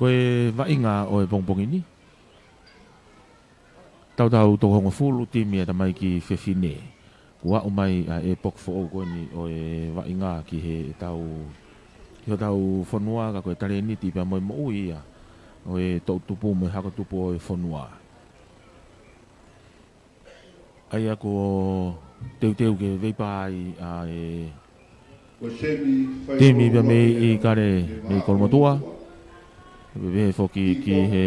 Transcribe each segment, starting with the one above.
Koe vainga o e pongpong ini. Tau to hongo fulu timi ata mai ki fefine. Kua umai a e pok fo o ni o e vainga ki he tau fonua ka koe tare ni ti pa mo ia. O e tau tupu mo haka tupu o e fonua. Ai ako teu ke veipai a e timi pa me I kare me kolmotua. Ve foki ki he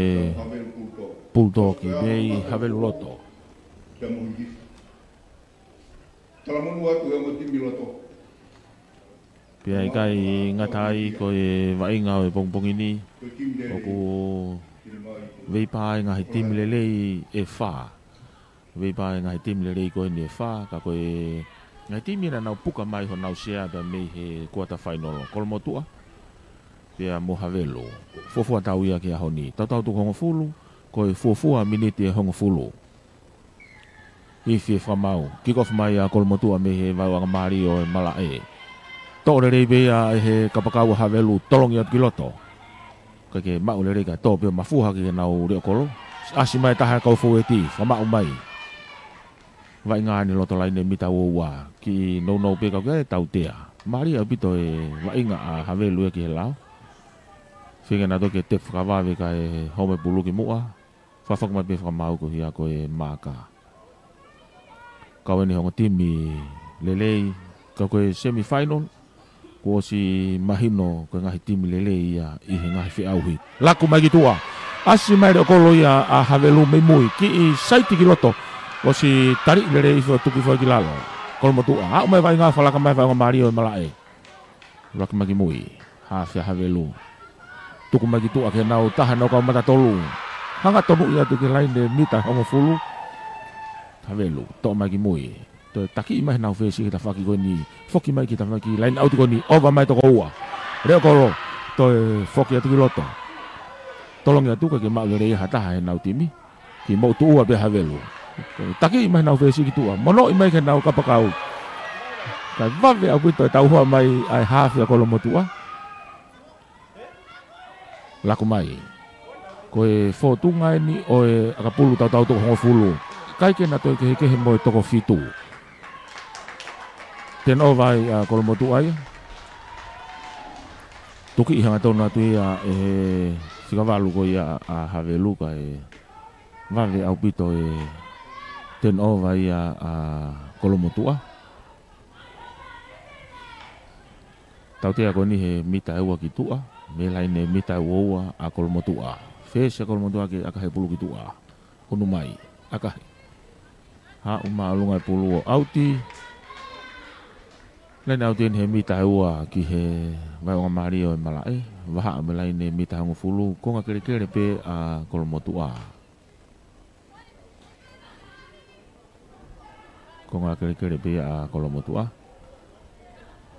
bulldog ki me havelu loto. Pia I kai ngatai ko e vainga o e pongpong ini. Oku veipai ngahi timi lele e wha. Veipai ngahi timi lele ko e wha. Ka ko e ngahi timi na nau puka mai ho nau sea pa me he quarter final kolmotua. Pia mo havelu. Fofua tau ia ki a honi. Tau tu hongo fulu. Ko e fofua miniti e hongo fulu. Ifi e whamau. Kikof mai a kolmotua me he vauanga mari o e mala e. Tō rei bea e he kapakau havelu tolongi atu ki loto. Ke mau le rei ka tō pia mafuha ki nau reo kolo. Asi mai taha kau fo e ti. Whamau mai. Vai ngā ni loto laine mita ua. Ki nou pe kau ke tau tea. Mari a pito e vai ngā a havelu e ki he lao. Whinga na toke te whakawawe ka e home pulu ki mua. Whawhak mai pe whakamau ko hia ko e maka. Kau eni hongo timi lelei. Kau ko e semi-final. Ko si mahino ko ngahi timi lele ia I he ngahi whiauhi. Laku mai ki tua. Asi mai reo kolo ia a havelu mei mui. Ki I saiti ki loto. Ko si tarik lele I tuki whai ki lalo. Kolo mo tua. Hau mai vai ngā whalaka mai vai ngā mario e malae. Laku mai ki mui. Hawhia havelu. Tuku mai ki tua ke nau taha nau kau mata tolu. Hanga tonu ia tuki laine mita hongo fulu. Havelu. Tō mai ki mui. To taki mai nau fesi kita faki ko ni foki mai kita faki lain auto ko ni ova mai to ko ua reo ko to foki atu ki loto tolong atu ka ke mau le hata ha nau timi ki mo tu ua be havelu taki mai nau fesi ki tua mono mai ke nau kapakau ka vave au to tau hoa mai ai half ya ko lo motua laku mai ko e fotu ngai ni o e akapulu tau to ho fulu kai ke na to ke mo to ko fitu ten ovai a kolmotu ai. Tuki hanga tona tu ia e sikavalu ko ia a havelu ka e vave au pito e ten ovai a kolmotu a. Tau te ko ni he mita ua ki tua, me laine mita ua a kolmotu a. Fes a kolmotu a ke aka he pulu ki tua. Hunu mai aka ha uma alunga pulu auti. Lain au tien he mita ua ki he vai o mario e malae. Waha me laine mita hangu fulu. Ko ngā kere pe a kolmotua. Ko ngā kere pe a kolmotua.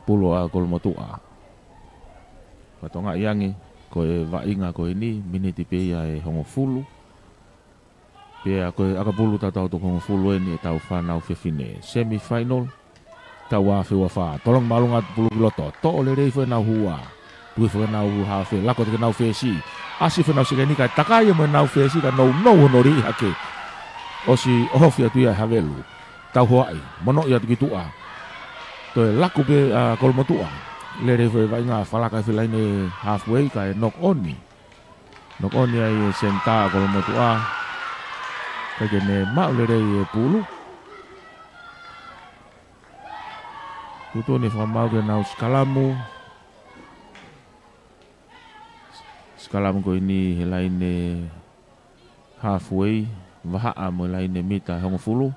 Pulo a kolmotua. Patonga iangi. Ko e vainga ko ini. Miniti pe e hongo fulu. Pe a ko e akapulu tau to hongo fulu eni e tau whanau fefine. Semi-final. Tawa fe wafa tolong malunga pulu kiloto to ole rei fe na hua tu fe na hua fe lako te na fe si asi fe na se ni ka takai mo na fe si ka no honori hake osi ofia tu ya havelu tau hoai mono ya tu tua to lako be kolmo tua le rei fe vai nga fala ka fe line halfway ka knock on ai senta kolmo tua ka gene ma le rei pulu Tuto ni whamau ke nau skalamu ko ini he laine halfway wahaa mo laine mita hongo fulu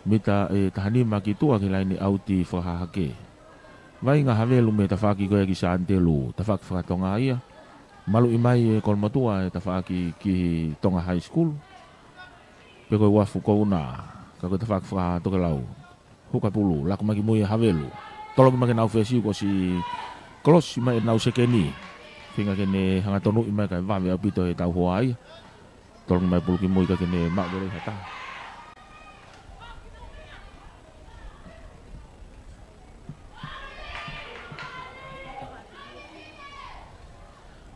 mita e tahani maki tua ke laine auti whahahake vai ngā havelu me tawhaki ko e ki saantelu tawhaki whakatonga ia malu imai e kolmatua e tawhaki ki tonga high school peko e wafu kouna kako tawhaki whakatoke lau Huka pulu, laku maki mui havelu. Tolong maki nau fesi ko si klos mai nau sekeni. Finga kene hanga tonu imai kai vame apito e tau hoai. Tolong mai pulu ki mui ka kene mak boleh hata.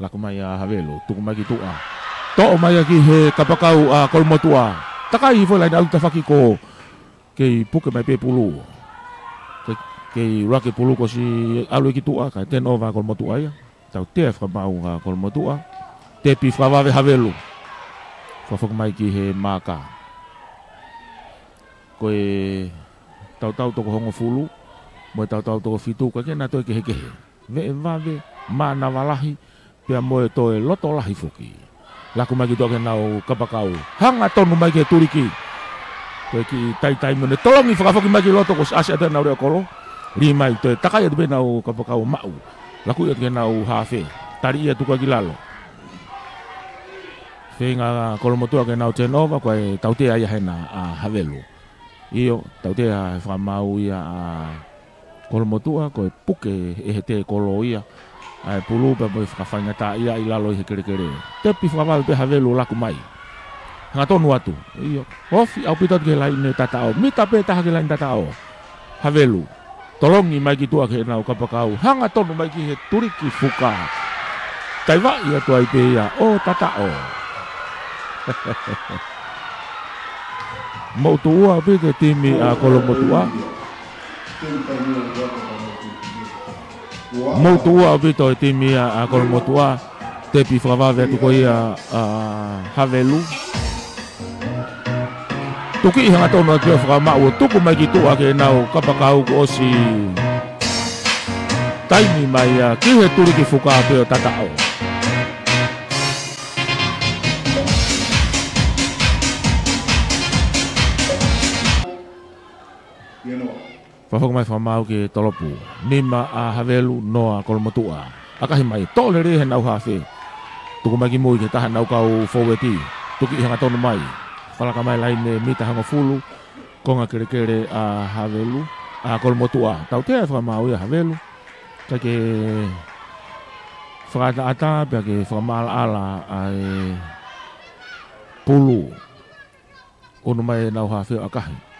laku mai a havelo tuku mai ki tua to mai ki he kapakau a kolmotua takai foi lai au tafaki ko ke puke mai pe pulu ke rake pulu ko si alu ki tua ka ten over kolmotua ia tau te fra mau a kolmotua te pi fra va havelo fo mai ki he maka ko e tau to ko hongo fulu mo tau to fitu ka ke na to ke ve ve mana walahi pia mo to e loto lahi foki laku mai to ke nau kapakau hanga tonu mai ke turiki ko ki tai mo ne tolongi foki mai ki loto ko asa ta nau re kolo rimai to takai de nau kapakau mau laku ke nau hafe tari ia tu ka gilalo fenga kolmotua ke nau tenova ko e tau te ai hena a havelo io tau te a whamau ia a kolmotua ko e puke e he te kolo ia ai pulu pe mo whawhaingata ia i lalo i he kere te pi whamau pe havelo laku mai hanga tonu atu io hofi au pitot ke laine tatao mita pe taha ke laine tatao havelo tolongi mai ki tua ke nau kapakau hanga tonu mai ki he turiki fuka taiwa ia tua i pe ia o tatao mau tua pe ke timi a kolmotua mau tua pe to timi a kolmotua te pi frava ve tu ko ia havelu tuki hanga tono te frama o tuku mai ki tua ke nau kapakau ko si taimi mai ki he turi ki fuka pe o tatao Whawhaka mai whamau ke tolopu. Nima a havelu noa kolmotua. Akahi mai tole re he nau hawhe. Tuku mai ki mui ke taha nau kau foweti. Tuki i hanga tonu mai. Whalaka mai laine mita hanga fulu. Konga kere a havelu. A kolmotua. Tau te whamau i a havelu. Kai ke whakata ata pia ke whamala ala ai pulu. Ono mai nau hawhe akahi.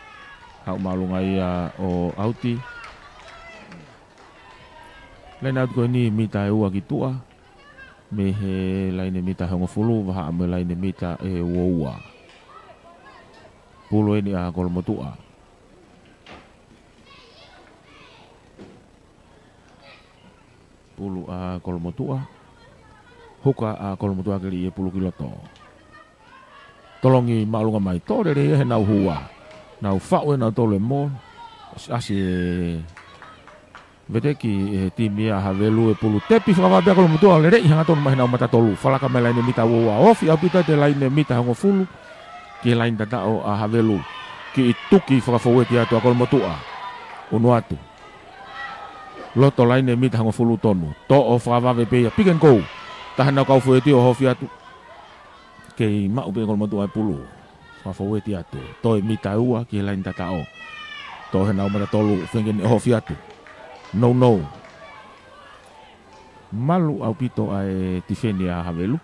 Hau malunga ia o auti. Laina atu koe ni mita e ua ki tua. Me he laine mita hongo fulu. Waha ame laine mita e ua ua. Pulu ini a kolmotua. Pulu a kolmotua. Huka a kolmotua kiri e pulu kiloto. Tolongi malunga mai tore re he nau hua. Nau whaue nau tole mo asi vedeki timi a havelu e pulu tepi whakawabea kolmotua le rei hanga tonu mahi nau mata tolu whalaka mai laine mita ua ofi au pita te laine mita hongo fulu ki laine tatao a havelu ki i tuki whakawhaueti atu a kolmotua unu atu loto laine mita hongo fulu tonu to o whakawabe peia piken kou tahan nau kau fueti o hofi atu kei mau pe kolmotua e pulu whawhaueti atu toi mita ua ki laine tatao to he nau mata tolu whengen e hofi atu no malu au pito ai tifeni a havelu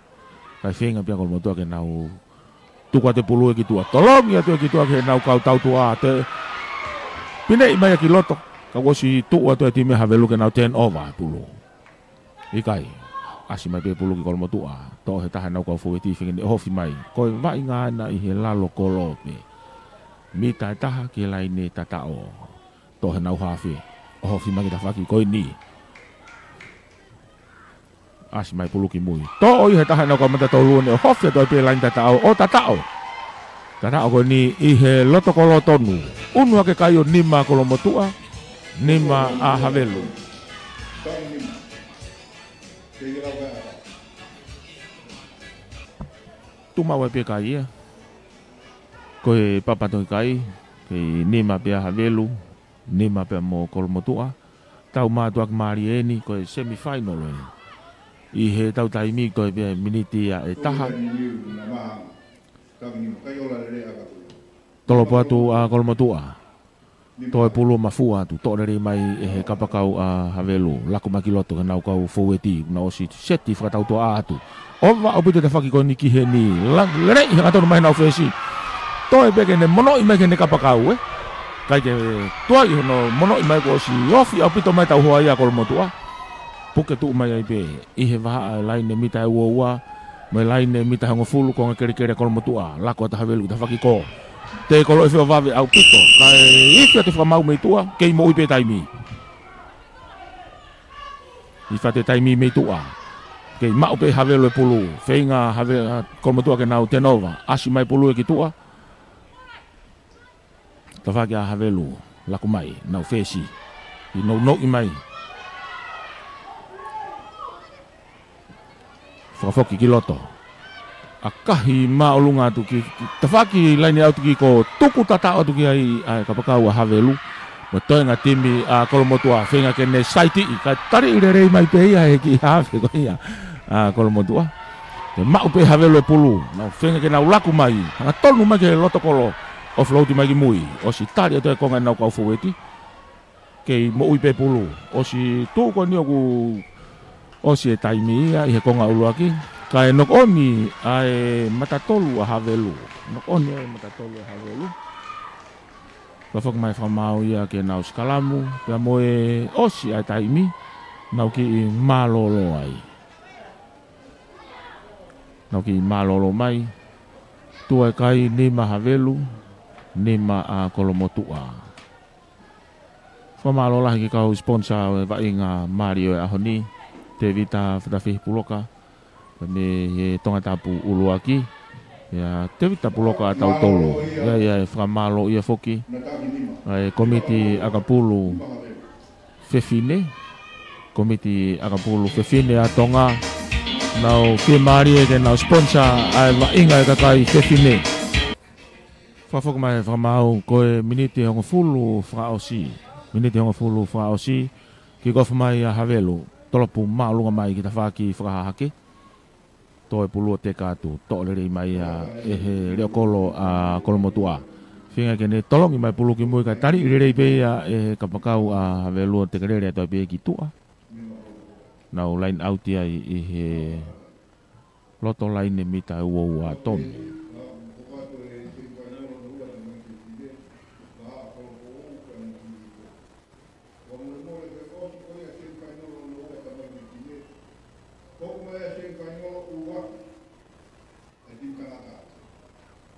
kai whenga pia kolmotua ke nau tukua te pulu e ki tua tolongi atu e ki tua ke nau kau tau tua te pinei mai ki loto ka wosi tua tu e timi havelu ke nau 10 over pulu ikai asi mai pe pulu ki kolmotua to he tahan nau kau fueti whengen e hofi mai koi vai ngā na i he lalo kolo pe mita taha ki laine tatao to he nau hawhi o hofi mai ta whaki koi ni asi mai pulu ki mui to oi he taha nau kau mata tolu ne o hofi to pe laine tatao o tatao tatao koi ni i he loto kolo tonu unu ake kayo nima kolmotua nima a havelu tu mau e pe kai koe papa toi kai ke nima pe havelu nima pe mo kolmotua tau matu ak marieni koe semifinal i he tau taimi koe pe miniti a e taha tolo patu a kolmotua toi pulu mafua tu to re mai e he kapakau a havelu laku makiloto nau kau foweti na osi seti fra tau to atu ova obito te faki ko niki he ni le hanga to mai na ofesi to e bege ne mono i mai ne kapakau kai ke to i no mono i mai ko si ofi obito mai tau hoa ia kolmotua puke tu mai ai pe I he vaha laine mita e ua mai laine mita hango fulu ko ngakere kere kolo motua lako ta havelu ta fakiko te kolo e whawave au pito kai ifia te whamau mei tua kei mo ipe taimi ifa te taimi mei tua kei mau pe havelu e pulu whenga havelu kolo motua ke nau te nova asi mai pulu e ki tua ta whaki a havelu lako mai nau whesi I no I mai whakafoki ki loto a kahi maolunga tu ki tawhaki laini au tuki ko tuku tata o tuki ai kapakau a havelu mo toenga timi a kolomotua whenga kene saiti I ka tari ire rei mai pe ia he ki have ko ia a kolomotua te mau pe havelu e pulu na whenga kena ulaku mai hanga tonu mai ke loto kolo o flauti mai ki mui o si tari o te konga nau kau foweti kei mo ui pe pulu o si tu ko ni oku o si e taimi ia I he konga uluaki kai nok oni ai matatolu a havelu nok oni ai matatolu a havelu ka fok mai famau ia ke nau skalamu pe mo e o si ai taimi nau ki malolo ai nau ki malolo mai tu ai kai ni ma havelu ni ma a kolomotua Famalo lah ki kau sponsor va inga Mario ahoni te vita fitafi puloka me he tonga tapu uluaki ya te vita puloka tau tolo ya famalo ia foki ai komiti agapulu fefine komiti agapulu fefine atonga nau ke Mario ke nau sponsor ai va inga ka kai fefine fafok mai famau ko miniti hongo fulu fra osi Miniti honga fulu wha osi ki gofa mai a havelu tolopu maalunga mai ki ta whaki whakahake toe pulu te kātu tolerei mai a he reo kolo a kolomotua whinga kene tolongi mai pulu ki mui kai tari irerei pe a kapakau a havelu te karere toi pe ki tua nau line out ia I he loto line mita ua tonu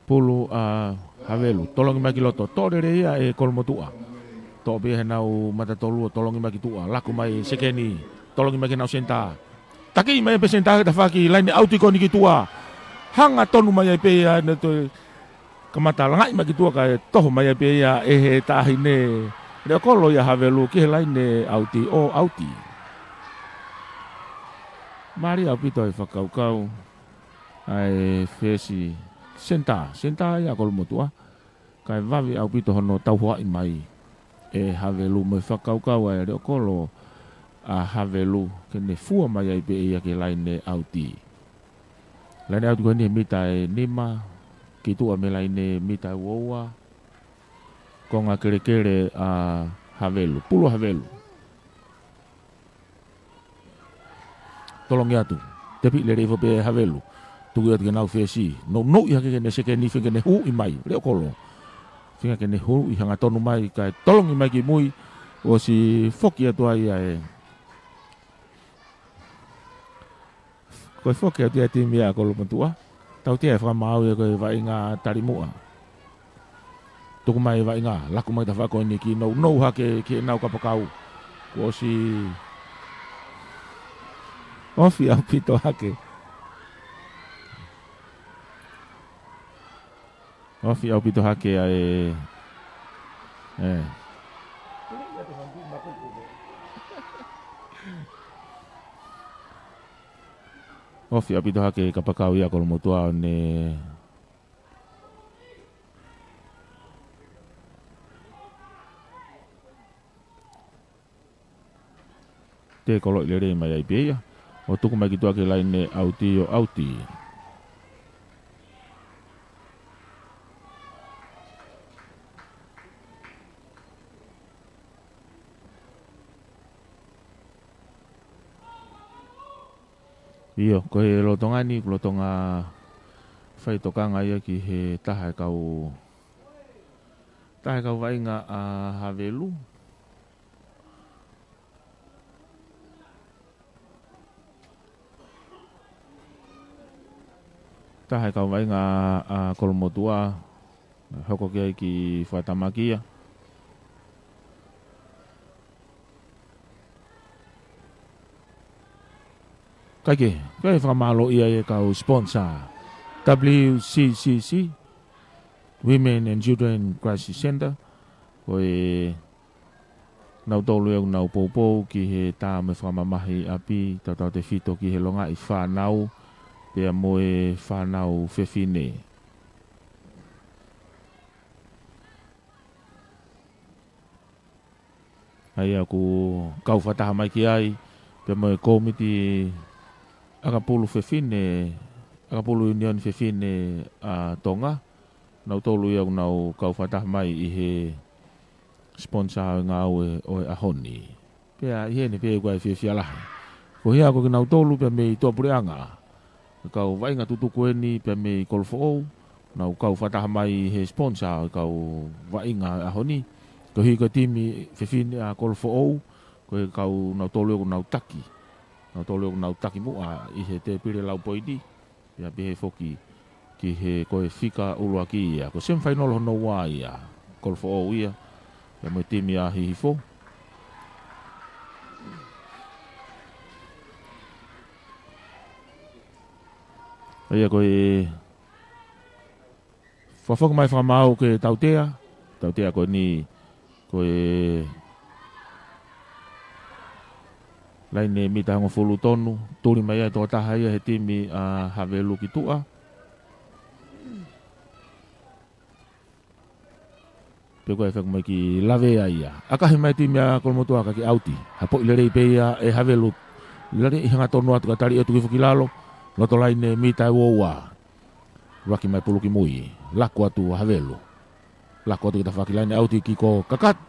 pulu a havelu tolongi mai ki loto tolere ia e kolomotua to be nau matatolu tolongi mai ki tua laku mai sekeni tolongi mai ki nau senta taki mai pe senta ta faki lain auti ko ni ki tua hanga tonu mai pe ia ne to kamata langai mai ki tua ka toho mai pe ia e he tahine le kolo ia havelu ki lain auti o auti mari apito e fakau ai fesi Senta ia kolomotua kai vavi au pito hono tau hoa I mai e havelu me whakaukau ai reo kolo a havelu kene fua mai ai pe ia ke laine auti laine auti ko ni mita e nima ki tua me laine mita uoua konga kere kere a havelu pulo havelu tolongi atu tepi le reifo pe havelu tugu at genau fesi no ia ke ne seke ni finga ne hu I mai reo kolo finga ke ne hu I hanga tonu mai kai tolong I mai ki mui o si foki atu ai ai ko foki atu ai timi a kolo matua tau te fa mau e ko vai nga tarimua tuku mai vai nga laku mai ta fa ko ni ki no ha ke nau kapakau ko si ofi au pito hake Ofi au pito hake ai Ofi au pito hake kapakau ia kolomotua ne te kolo ilere mai ai peia o tuku mai ki tua ke laine auti o auti Iyo, ko he lotonga ni, lotonga whai tokanga ia ki he taha kau wainga a havelu. Tahai kau vai ngā kolomotua hoko kia ki whatamakia. Kai whamalo ia e kau sponsor WCCC Women and Children Crisis Center koe nau tolu e nau poupou ki he tā me whamamahi api tau te whito ki he longa i whanau pia moe whanau whewhine. Hai aku kau whataha mai ki ai pia moe komiti Akapulu whewhine, Akapulu Union whewhine tonga. Nau tolu iau nau kau whatah mai i he sponsor ngā o e ahoni. Pea i hene pea kua e whiawhialahi. Ko hea ko ki nau tolu pea me i tuapureanga. Kau vainga tutuku eni pea me i kolfo ou. Nau kau whatah mai i he sponsor kau vainga ahoni. Ko hi ka timi whewhine a kolfo ou. Ko kau nau tolu iau nau taki. Nau tolu nau taki mua i he te pire lau poidi. Ia pihe foki ki he koe whika ulua ki ia. Ko sem whainolo no wā ia. Kolfo o ia. Ia mo timi a hihifo. Ia koe whawhaka mai whamau ke tautea. Tautea koe ni koe Laine mita hango fulu tonu, turi mai ai tō taha ia he timi a Havelu ki tua. Peko e whaka mai ki lawe ia. Akahi mai timi a kolomotua ka ki auti. Hapo ilerei pe ia e Havelu. Ilerei ihanga tonu atu ka tari e tuki whakilalo. Loto laine mita e woua. Raki mai pulu ki mui. Laku atu Havelu. Laku atu kita whakilaine auti ki ko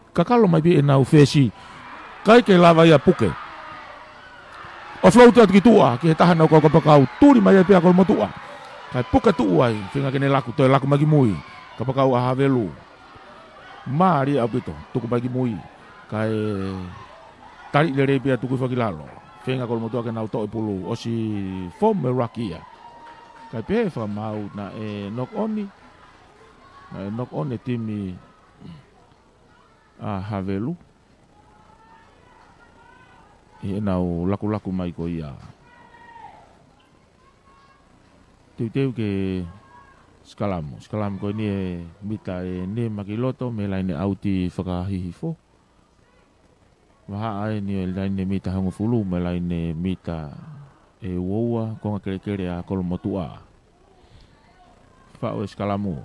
kakalo mai pi e nau whesi. Kai ke lava ia puke. O flauta ki tua ki he taha nau kau kapakau turi mai pia kolomotua. Kai puka tua i whinga kene laku toi laku magi mui. Kapakau a Havelu. Maari au pito tuku magi mui. Kai tari lere pia tuku whakilalo. Whinga kolomotua ke nau toi pulu osi fome rakia. Kai pefa mau na e nok oni. Na e nok oni timi a Havelu. I nau laku mai ko ia. Teu ke skalamu ko ni e mita e ne makiloto me laine auti whakahihifo. Waha ai ni e laine mita hango fulu me laine mita e woua konga kere a kolomotua. Whao e skalamu.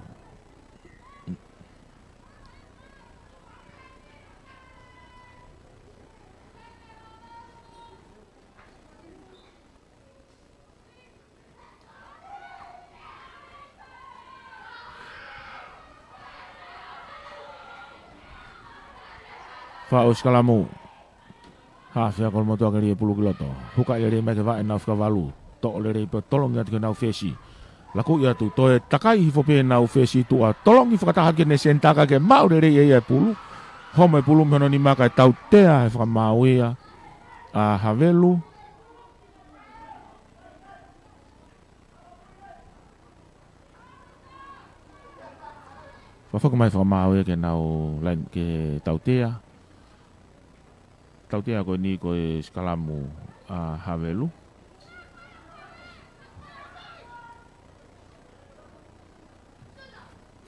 Whao skalamu. Hawhia kolomotua ke rie pulu kiloto. Huka i rie meke vae nau whikawalu. To le rie pe tolongi atu ke nau whesi. Laku i atu toe takai hifo pe nau whesi tua. Tolongi whakataha ke ne sentaka ke mau le rie e pulu. Home pulu mhono ni maka e tau tea he whakamau ia. A Havelu. Whawhaka mai whakamau ia ke nau lain ke tau tea. Tau tea koe ni koe skalamu a Havelu.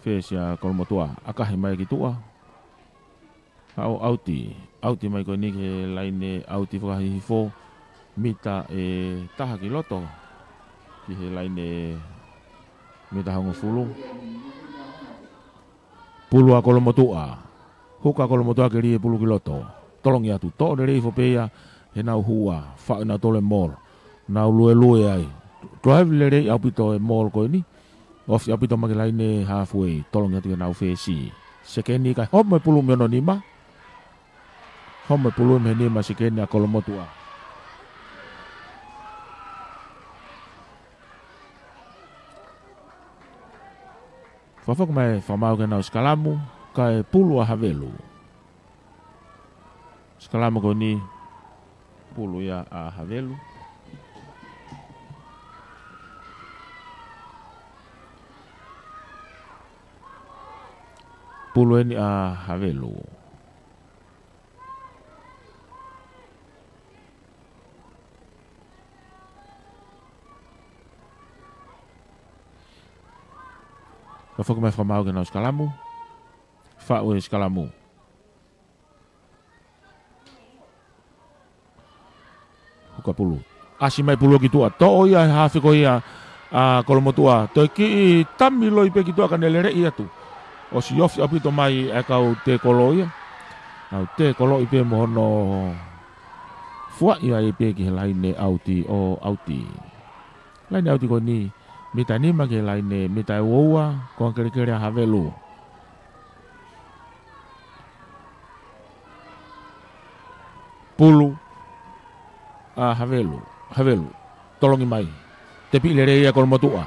Whesia kolomotua. Akahi mai ki tua. Hau auti. Auti mai koe ni ke laine auti whakahihifo. Mita e taha ki loto. Ki he laine mita hango fulu. Pulu a kolomotua. Huka kolomotua ke rie pulu ki loto. Tolongi atu to rei fo peia he nau hua fa na tole mall nau lue ai drive le rei apito e mall ko ni of apito magelaine halfway tolongi atu nau fesi sekeni ka home pulu meno nima home pulu me nima sekeni a kolomotua fafok mai famau ke nau skalamu kai pulu a Havelu. Sekalama ko ni pulu ya a Havelu. pulu ni a havelu. Ka foku mai whamau ke nau skalamu. Whau e skalamu. Huka pulu. Asi mai pulu ki tua. To ia hafi ko ia a kolomotua. To ki tami loi pe ki tua kanelere ia tu. O si ofi apito mai e kau te kolo ia. Au te kolo i pe mohono. Fua ia i pe ki he laine auti o auti. Laine auti ko ni. Mita ni mage laine mita woa ko kere havelu. Pulu a havelu tolongi mai te pilere ia kolomotua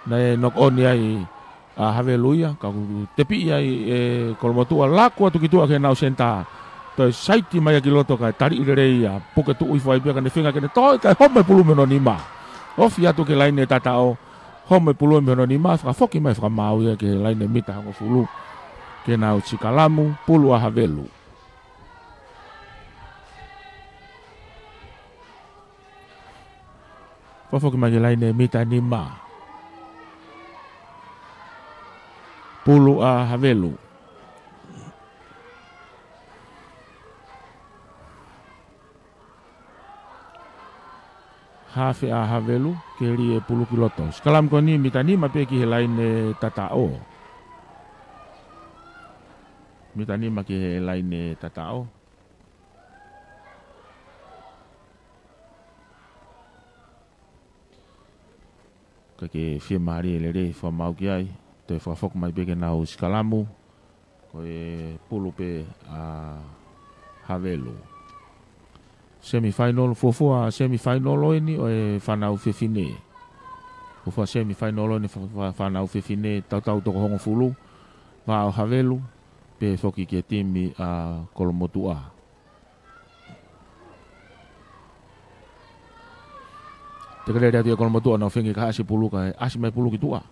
na nok on ai a havelu ia ka te pi ai e kolomotua laku atu ki tua ke nau senta to saiti mai ki loto ka tari ilere ia puke tu uifai pia ka ne finga ke ne toi ka home pulu meno ni ma ofi atu ke laine tatao home pulu meno ni ma fa foki mai fa mau ia ke laine mita hango fulu ke nau sikalamu pulu a havelu. Fofoki mai laine mita ni ma. Pulu a havelu. Hafi a havelu keri e pulu kiloto. Sekalam ko ni mita ni ma pe ki laine tatao. Mita ni ma ki laine tatao. Kake fia mari le re fa mau ki ai te fa fok mai bege na skalamu ko e pulu pe a havelu semifinal fofo a semifinal oni o e fanau fefine fofo semifinal oni fanau fefine tau to hongo fulu va o havelu pe foki ke timi a kolomotua. Te kare rea tia kolomotua na whengi ka asi pulu ka asi mai pulu ki tua.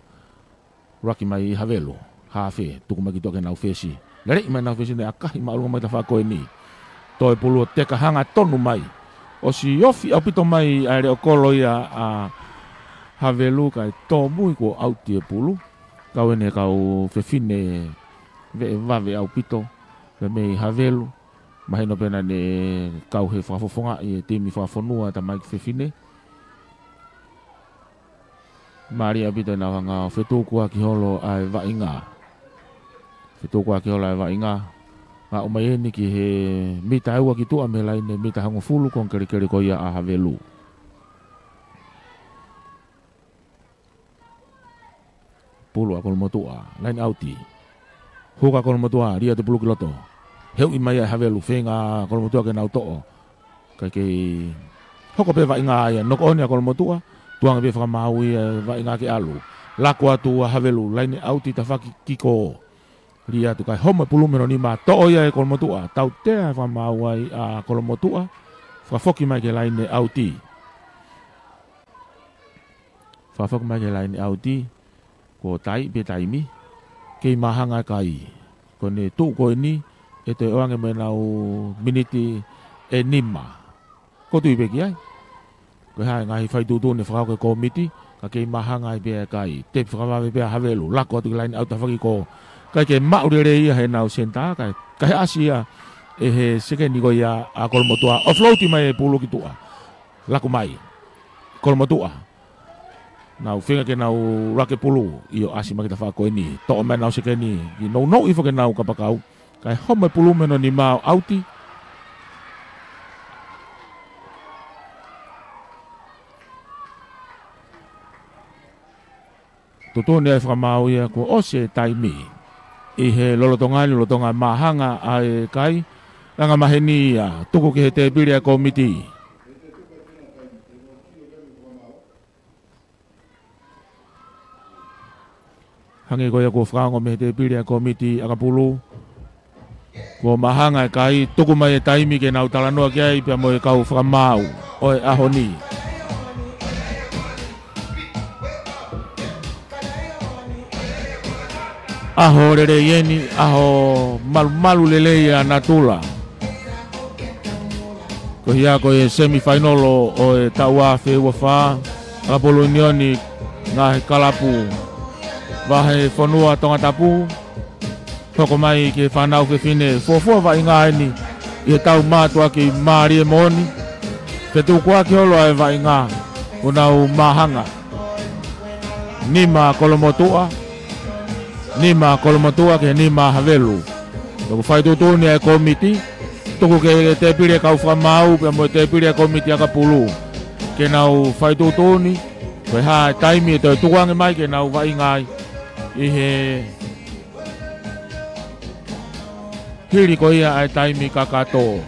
Raki mai havelu, hafe, tuku mai ki tua ke nau whesi. Lere mai nau whesi ne akahi maurunga mai ta whakoe ni. Toi pulu te ka hanga tonu mai. O si ofi au pito mai aere o kolo ia a havelu ka tō mui ko au tie pulu. Kau ene kau whewhine ve vave au pito. Ve mei havelu. Mahino pena ne kau he whafofonga i timi whafonua ta mai ki whewhine. Maria pito na hanga whetūkua ki holo ai wainga. Whetūkua ki holo ai wainga. Nga umai eni ki he mita eua ki tua me laine mita hango fulu kon keri ko ia a havelu. Pulu a kolomotua, lain auti. Huka kolomotua, ria te pulu ki loto. Heu i mai a havelu, whenga kolomotua ke nau to'o. Kai kei hoko pe wainga aia, noko oni a kolomotua. Tuang be whakamau i vai ngā ke alu. Lako atu a havelu, laine auti ta whaki kiko. Ria tu kai homa pulumeno ni ma to'o ia e kolomotua. Tau tea whamau ai a kolomotua. Whafoki mai ke laine auti. Whafoki mai ke laine auti. Ko tai be taimi. Kei mahanga kai. Ko ne tu ko ni. E te oange me nau miniti e nima. Ko tu i beki ai. Ko hai ngai fai tutu ne whakau ke komiti, ka kei mahanga i bea kai, te whakawawe bea havelu, lako atu ki laini au ta whaki ko, kai ke maurere ia he nau senta, kai asia e he sekeni ko ia a kolomotua, o flauti mai e pulu ki tua, lako mai, kolomotua, nau whenga ke nau rake pulu, i o asi maki ta whako eni, to o mai nau sekeni, i no ifo ke nau kapakau, kai home pulu meno ni mau auti, Totone ai whakamau ia ko ose taimi. I he lolotonga mahanga ai kai. Langa maheni ia. Tuku ki he te piria komiti. Hangi ko ia ko whakango me he te piria komiti akapulu. Ko mahanga ai kai. Tuku mai e taimi ke nau talanoa ki ai. Pia mo e kau whakamau. Oe ahoni. aho rere yeni aho malu lele ya natula ko hia ko e semifinal o e taua fe wafa Apolo Unioni nga kalapu vahe fonua tonga tapu toko mai ke whanau ke fine fofua vai ngā ni i tau mātua ki Mārie Moni te tūkua ki holo ai vai ngā unau mahanga Nima Kolomotua ke Nima Havelu toko whai tūtūni e komiti toko ke te pire kau whamau pe mo te pire komiti aka pulu ke nau whai tūtūni koe hae taimi e te tuange mai ke nau vai ngai i he hiri ko ia ai taimi kakato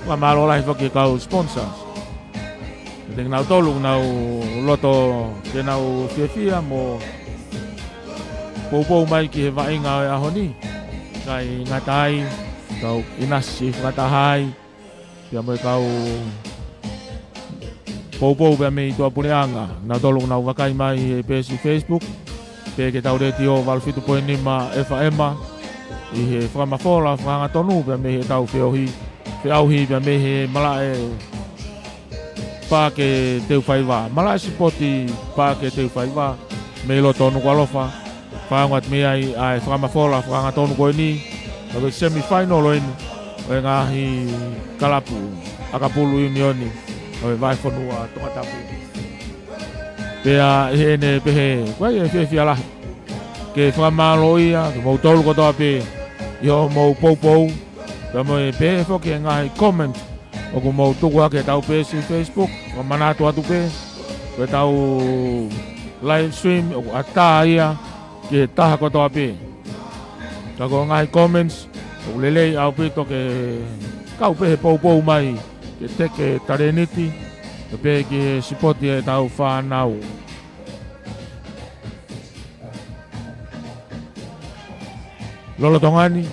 wa malo lai whaki kau sponsors te nau tolu nau loto ke nau whiawhia mo poupou mai ki he vai ngai ahoni kai ngatai kau inasi whakatahai pia mo kau poupou pia me i tua puneanga nau tolu nau wakai mai he pesi Facebook pe ke tau reti o valfitu poe nima FAMA i he whamafola whanga tonu pia me he tau whiauhi pia me he malae pā ke teu whaiwa malae sipoti pā ke teu whaiwa me lo tonu kwa lofa whangat me ai whamafola whanga tonu koe ni kawe semi-final o inu o ngahi kalapu akapulu Unioni o vai whanua tonga tapu pea hene pehe koe e whiawhia lahi ke whamalo ia ke mau tolu kotoa pe yo mau poupou pea mo e pehe whoki e ngahi comment o ku mau tuku ake tau pesi Facebook o manatu atu pe koe tau live stream o ku ata ia ke taha kotoa pe kako ngahi comments o lelei au pito ke kau pehe poupou mai ke teke tareniti ke pehe ke sipoti e tau whanau Lolo tongani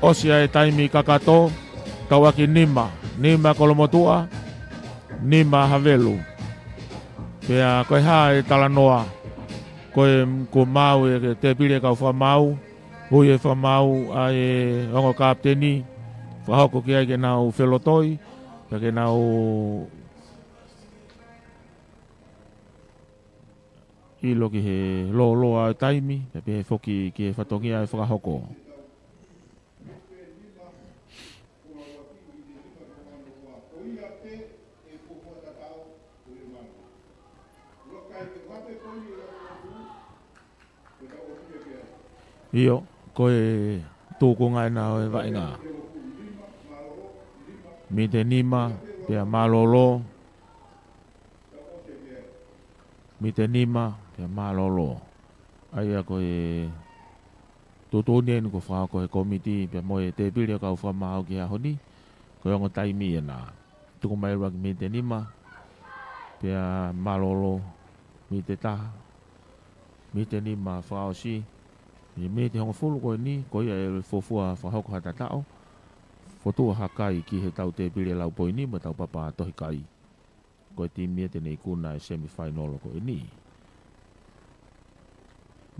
osia e taimi kakato tau aki Nima Kolomotua Nima Havelu pea koe ha e talanoa koe ko mau e te pire kau whamau hui e whamau a e ongo kapteni whahoko ki ai ke nau whelotoi ke nau ilo ki he lo a taimi pe he whoki ki he whatongi ai whakahoko Iyo, koe tūku ngai nā e vai ngā. Mi te Nima, pia malolo. Mi te Nima, pia malolo. Aia koe tūtūni enu ko whā koe komiti, pia moe te piri kau whamahau ki ahoni. Koe ongo taimi e nā. Tuku mai raki mi te Nima, pia malolo, mi te taha. Mi te Nima whaosi. I me te hongo fulu koe ni, koe ia e fofua whahoko hata tau. Fotua hakai ki he tau te pire lau poi ni, ma tau papa tohi kai. Koe timia te nei kuna e semi-final koe ni.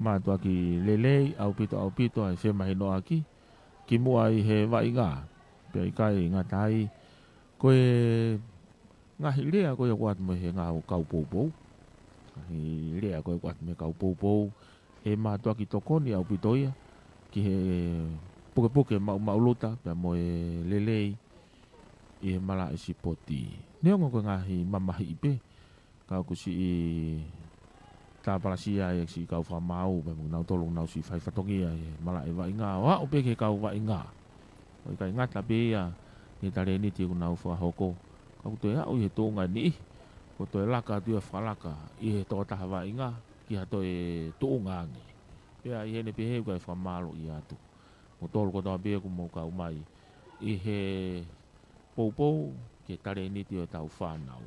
Mātua ki lelei, au pito, ai whemahi no aki. Ki mua i he vai ngā. Pea i kai ngā tai. Koe ngahi lea koe kuat mo he ngā kau poupou. Ngahi lea koe kuat me kau poupou. E mātua ki tokoni au pitoia ki he puke mau luta pia mo e lelei i he mala e sipoti neongo koe ngahi mamahi ipe kau kusi i tāpalasia e si kau whamau pia mo nau tolong nau si whai whatongia e mala e vai ngā wa upe ke kau vai ngā o i kai ngata pe ia i tare ni ti unau whahoko kau toi au i he tōnga ni ko toi laka tua whalaka i he tōtaha vai ngā ki hato e tuungangi. Pea i hene pehe kai whamalo i atu. Mo tolu kotoa pea ku mo kau mai. I he poupou ke tare niti o tau whanau.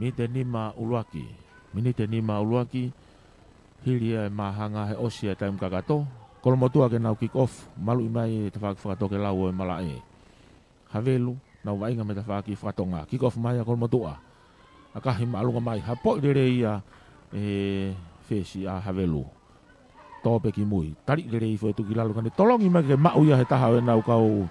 Mi te Nima Uluaki. Hiria e mahanga he osia taim kakato. Kolomotua ke nau kick off. Malu i mai te whakato ke lau e malae. Havelu. Nau wainga me te whaki whatonga. Kick off mai a Kolomotua. Akahi maalunga mai hapo lere ia fesi a havelu. Tope ki mui. Tari lere i fo tu kilalu kane tolongi mai ke mau ia he taha e nau kau.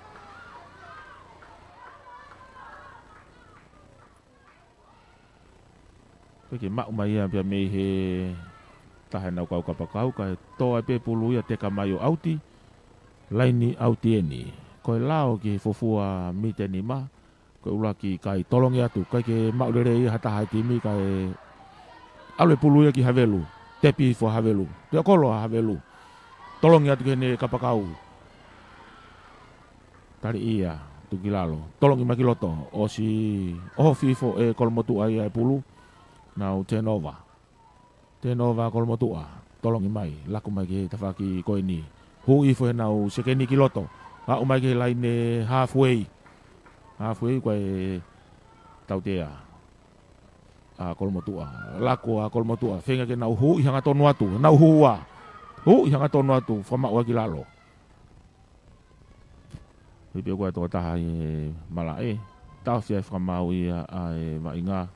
Ke mau mai ia pia mei he taha nau kau kapakau ka toa pe pulu ia te kamayo auti. Laini auti eni. Koe lao ki fofua mite ni ma. Koe ulaki kai tolongi atu. Kai ke mau lere ia hataha timi kai aule pulu ia ki havelu. Tepi fo havelu. Te kolo havelu. Tolongi atu kene kapakau. Tari ia tu kilalo. Tolongi makiloto. O si fifo e kolmotu ai ai pulu. Nau tenova. Tenova kolmotua. Tolongi mai. Laku mai ke tafaki koe ni. Hui fo e nau sekeni kiloto. Au mai ke laine halfway. Halfway koe tautea. A kolmotua. Laku a kolmotua. Fenga ke nau hui hanga tonu atu. Nau hua. Hanga tonu atu. Fama ua kilalo. Hipi koe toa taha i malae. Tau fia whamau i a mainga.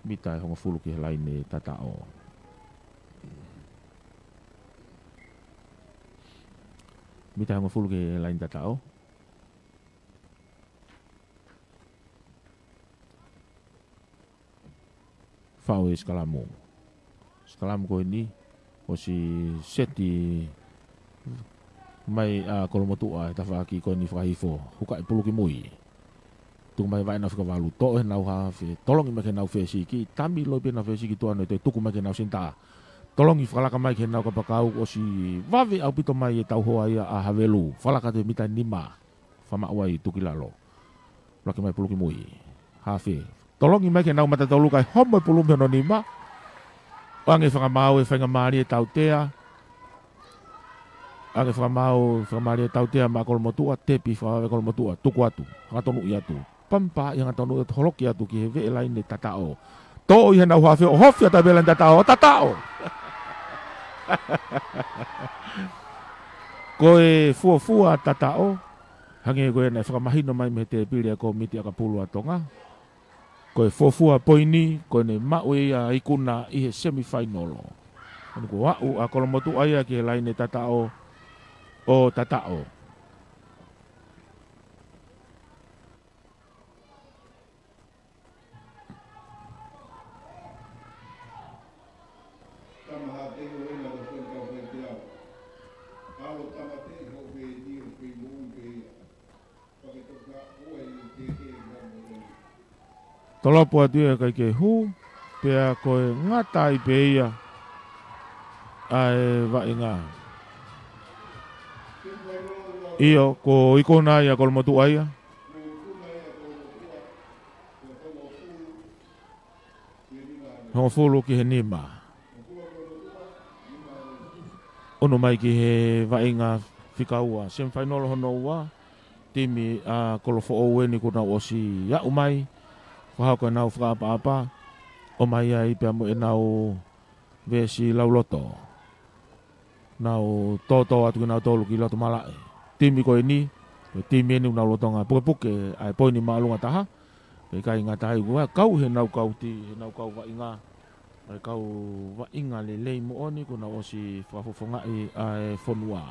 Mita e honga fulu ki he laine tatao. Mita honga fulu ki he laine tatao. Whau e skalamu. Skalamu koe ni. O si seti mai a kolomotua e tawhaki koe ni whakahifo. Huka e pulu ki mui. Tuku mai vai na whakavalu to e nau hawhi. Tolongi mai ke nau whesiki. Tami loi pe nau whesiki tuanu e tuku mai ke nau sinta. Tolongi whalaka mai ke nau kapakau. O si wawe au pito mai e tau hoa ia a havelu. Whalaka te mita nima. Whama uai tukilalo. Laki mai pulu ki mui. Hawhi. Tolongi mai ke nau mata tau lukai. Homo e pulu miono nima. Wange whakamau e whangamari e tau tea. Wange whakamari e tau tea ma kolomotua. Tepi whawe kolomotua. Tuku atu. Ngatonu i atu. Pampa yang atonu et holoki atu ki he vee laine tatao. To i hana huafe o hofia ta velen tatao. Tatao! Koe fua tatao. Hange koe na whakamahino mai me te pili ko miti aka pulu atonga. Koe fua poini. Koe ne maue ia ikuna i he semifinal. Ko wau a kolomotu aia ki he laine tatao. O tatao. Tolopo atu e kai ke hu, pea koe ngata i pe ia, ae wa inga. Iyo, ko ikona ia kolomotu aia. Hongo fulu ki he nima. Ono mai ki he wa inga whikaua. Semifinal hono ua, timi a kolofo oue ni kuna osi ya umai. Wahau ka nau whakapa-apa. O mai ai pia mo e nau vesi lauloto. Nau toto atu ki nau tolu ki loto malae. Timi koe ni. Timi eni unau loto ngā puke ai poini maalunga taha. Pe kai ngā taha iku. Kau he nau kau ti. He nau kau wa inga. Ai kau wa inga le lei mo oni. Kuna osi whafofongai ai fonua.